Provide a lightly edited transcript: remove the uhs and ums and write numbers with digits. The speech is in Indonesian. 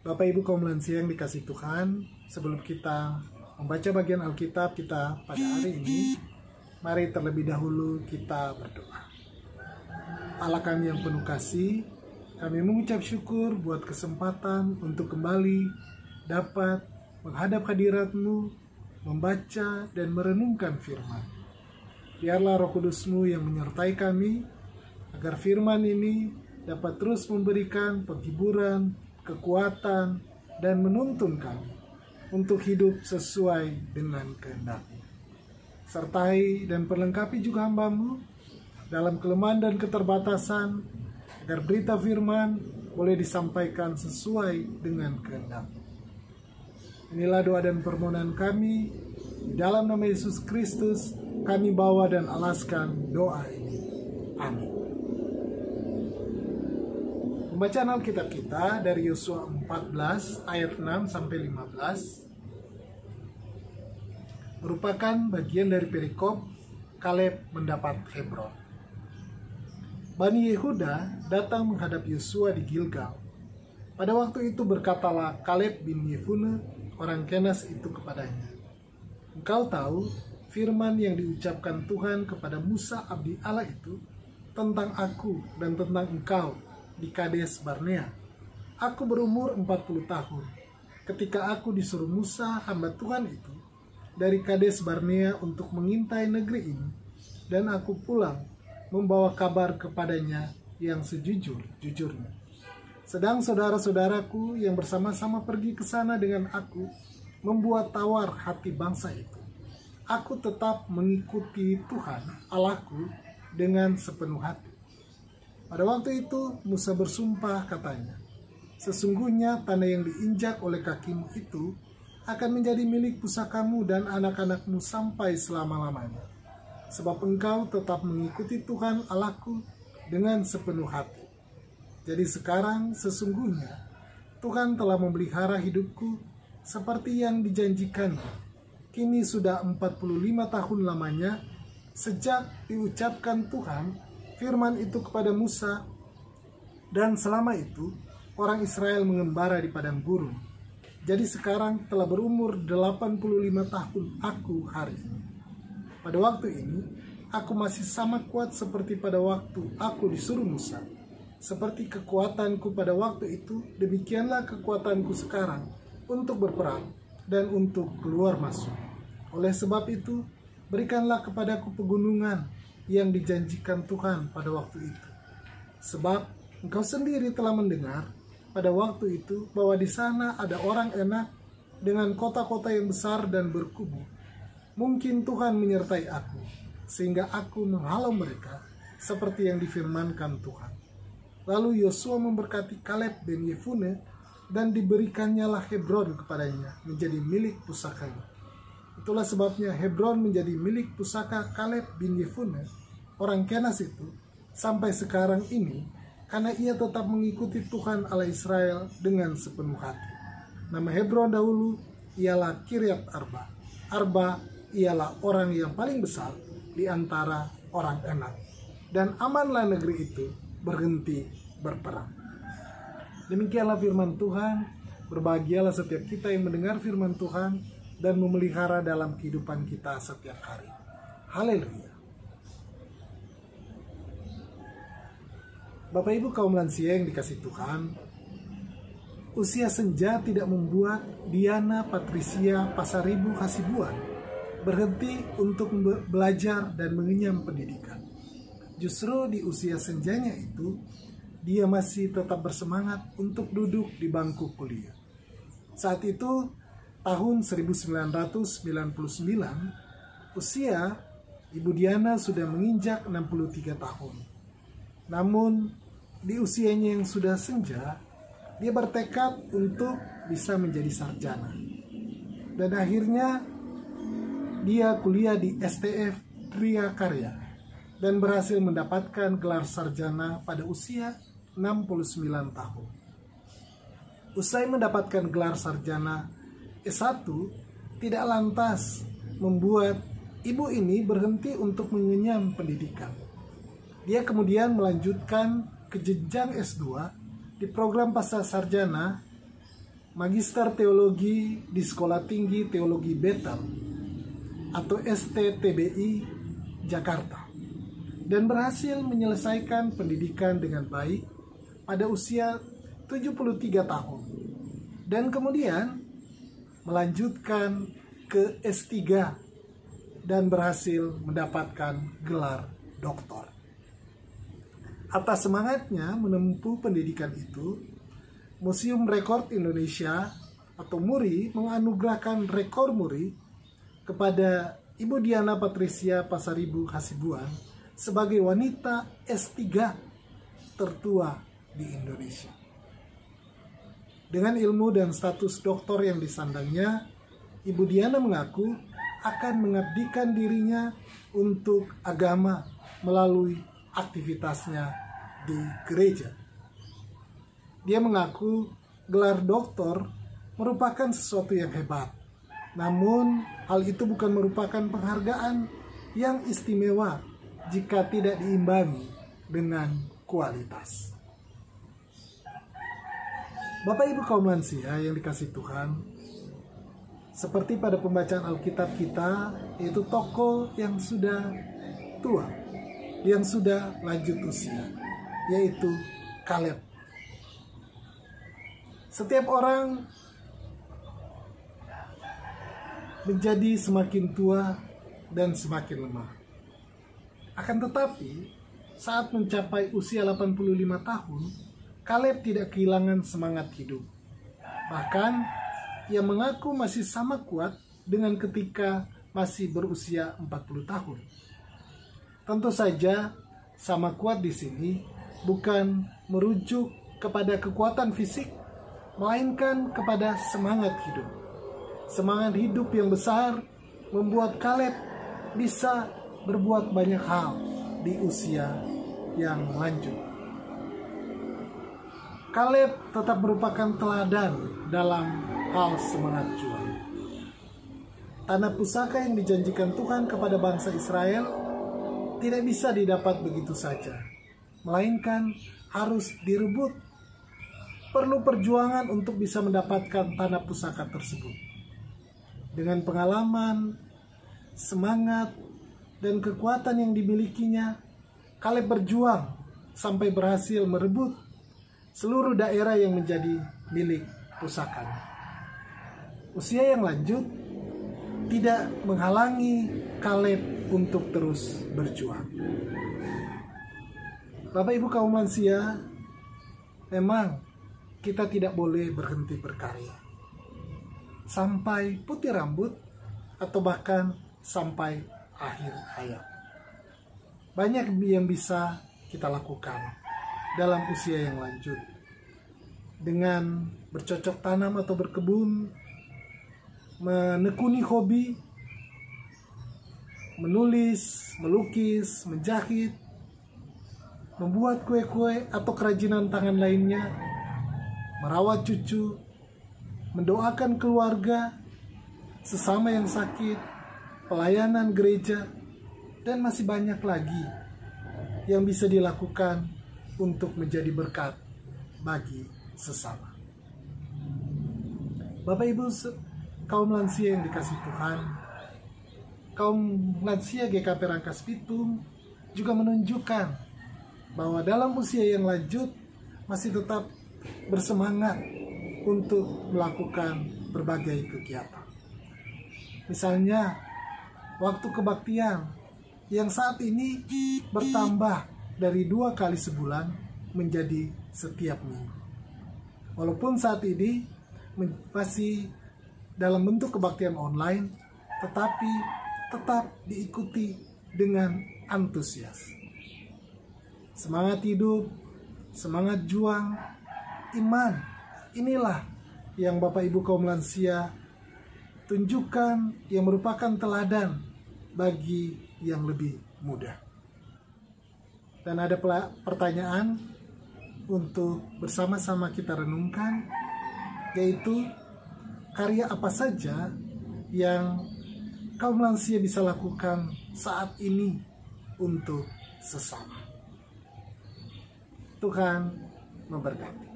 Bapak Ibu kaum lansia yang dikasih Tuhan, sebelum kita membaca bagian Alkitab kita pada hari ini, mari terlebih dahulu kita berdoa. Allah kami yang penuh kasih, kami mengucap syukur buat kesempatan untuk kembali dapat menghadap hadirat-Mu, membaca dan merenungkan firman. Biarlah Roh Kudus-Mu yang menyertai kami, agar firman ini dapat terus memberikan penghiburan, kekuatan, dan menuntun kami untuk hidup sesuai dengan kehendak-Mu. Sertai dan perlengkapi juga hamba-Mu dalam kelemahan dan keterbatasan, agar berita firman boleh disampaikan sesuai dengan kehendak-Mu. Inilah doa dan permohonan kami, di dalam nama Yesus Kristus kami bawa dan alaskan doa ini. Amin. Pembacaan Alkitab kita dari Yosua 14 ayat 6 sampai 15 merupakan bagian dari perikop Kaleb mendapat Hebron. Bani Yehuda datang menghadap Yosua di Gilgal. Pada waktu itu berkatalah Kaleb bin Yefune orang Kenas itu kepadanya, "Engkau tahu firman yang diucapkan Tuhan kepada Musa abdi Allah itu tentang aku dan tentang engkau di Kades Barnea. Aku berumur 40 tahun ketika aku disuruh Musa hamba Tuhan itu dari Kades Barnea untuk mengintai negeri ini, dan aku pulang membawa kabar kepadanya yang sejujur-jujurnya. Sedang saudara-saudaraku yang bersama-sama pergi ke sana dengan aku membuat tawar hati bangsa itu. Aku tetap mengikuti Tuhan Allahku dengan sepenuh hati." Pada waktu itu Musa bersumpah katanya, "Sesungguhnya tanah yang diinjak oleh kakimu itu akan menjadi milik pusakamu dan anak-anakmu sampai selama-lamanya. Sebab engkau tetap mengikuti Tuhan Allahku dengan sepenuh hati. Jadi sekarang sesungguhnya Tuhan telah memelihara hidupku seperti yang dijanjikannya. Kini sudah 45 tahun lamanya sejak diucapkan Tuhan firman itu kepada Musa, dan selama itu orang Israel mengembara di padang gurun. Jadi sekarang telah berumur 85 tahun aku hari ini. Pada waktu ini aku masih sama kuat seperti pada waktu aku disuruh Musa. Seperti kekuatanku pada waktu itu, demikianlah kekuatanku sekarang untuk berperang dan untuk keluar masuk. Oleh sebab itu, berikanlah kepadaku pegunungan yang dijanjikan Tuhan pada waktu itu. Sebab engkau sendiri telah mendengar pada waktu itu bahwa di sana ada orang Enak dengan kota-kota yang besar dan berkubu. Mungkin Tuhan menyertai aku, sehingga aku menghalau mereka seperti yang difirmankan Tuhan." Lalu Yosua memberkati Kaleb bin Yefune, dan diberikannya Hebron kepadanya menjadi milik pusakanya. Itulah sebabnya Hebron menjadi milik pusaka Kaleb bin Yefune, orang Kenas itu, sampai sekarang ini, karena ia tetap mengikuti Tuhan Allah Israel dengan sepenuh hati. Nama Hebron dahulu ialah Kiryat Arba. Arba ialah orang yang paling besar di antara orang Enak. Dan amanlah negeri itu berhenti berperang. Demikianlah firman Tuhan. Berbahagialah setiap kita yang mendengar firman Tuhan dan memelihara dalam kehidupan kita setiap hari. Haleluya. Bapak Ibu kaum lansia yang dikasih Tuhan, usia senja tidak membuat Diana Patricia Pasaribu Hasibuan berhenti untuk belajar dan mengenyam pendidikan. Justru di usia senjanya itu, dia masih tetap bersemangat untuk duduk di bangku kuliah. Saat itu, tahun 1999, usia Ibu Diana sudah menginjak 63 tahun. Namun, di usianya yang sudah senja, dia bertekad untuk bisa menjadi sarjana. Dan akhirnya, dia kuliah di STF Tria Karya dan berhasil mendapatkan gelar sarjana pada usia 69 tahun. Usai mendapatkan gelar sarjana S1, tidak lantas membuat ibu ini berhenti untuk mengenyam pendidikan. Dia kemudian melanjutkan ke jenjang S2 di program pasca sarjana Magister Teologi di Sekolah Tinggi Teologi Bethel atau STTBI Jakarta, dan berhasil menyelesaikan pendidikan dengan baik pada usia 73 tahun, dan kemudian melanjutkan ke S3 dan berhasil mendapatkan gelar doktor. Atas semangatnya menempuh pendidikan itu, Museum Rekor Indonesia atau MURI menganugerahkan rekor muri kepada Ibu Diana Patricia Pasaribu Hasibuan sebagai wanita S3 tertua di Indonesia. Dengan ilmu dan status doktor yang disandangnya, Ibu Diana mengaku akan mengabdikan dirinya untuk agama melalui aktivitasnya di gereja. Dia mengaku gelar doktor merupakan sesuatu yang hebat. Namun, hal itu bukan merupakan penghargaan yang istimewa jika tidak diimbangi dengan kualitas. Bapak Ibu kaum lansia yang dikasihi Tuhan, seperti pada pembacaan Alkitab kita, yaitu tokoh yang sudah tua, yang sudah lanjut usia, yaitu Kaleb. Setiap orang menjadi semakin tua dan semakin lemah. Akan tetapi, saat mencapai usia 85 tahun, Kaleb tidak kehilangan semangat hidup. Bahkan, ia mengaku masih sama kuat dengan ketika masih berusia 40 tahun. Tentu saja, sama kuat di sini bukan merujuk kepada kekuatan fisik, melainkan kepada semangat hidup. Semangat hidup yang besar membuat Kaleb bisa berbuat banyak hal di usia yang lanjut. Kaleb tetap merupakan teladan dalam hal semangat juang. Tanah pusaka yang dijanjikan Tuhan kepada bangsa Israel tidak bisa didapat begitu saja, melainkan harus direbut. Perlu perjuangan untuk bisa mendapatkan tanah pusaka tersebut. Dengan pengalaman, semangat, dan kekuatan yang dimilikinya, Kaleb berjuang sampai berhasil merebut seluruh daerah yang menjadi milik pusakanya. Usia yang lanjut tidak menghalangi Kaleb untuk terus berjuang. Bapak Ibu kaum lansia, memang kita tidak boleh berhenti berkarya sampai putih rambut atau bahkan sampai akhir hayat. Banyak yang bisa kita lakukan dalam usia yang lanjut, dengan bercocok tanam atau berkebun, menekuni hobi, menulis, melukis, menjahit, membuat kue-kue atau kerajinan tangan lainnya, merawat cucu, mendoakan keluarga, sesama yang sakit, pelayanan gereja, dan masih banyak lagi yang bisa dilakukan untuk menjadi berkat bagi sesama. Bapak Ibu kaum lansia yang dikasihi Tuhan, kaum lansia GKP Rangkas Bitung juga menunjukkan bahwa dalam usia yang lanjut masih tetap bersemangat untuk melakukan berbagai kegiatan. Misalnya, waktu kebaktian yang saat ini bertambah dari 2 kali sebulan menjadi setiap minggu. Walaupun saat ini masih dalam bentuk kebaktian online, tetapi tetap diikuti dengan antusias. Semangat hidup, semangat juang, iman, inilah yang Bapak Ibu kaum lansia tunjukkan, yang merupakan teladan bagi yang lebih muda. Dan ada pertanyaan untuk bersama-sama kita renungkan, yaitu karya apa saja yang kaum lansia bisa lakukan saat ini untuk sesama. Tuhan memberkati.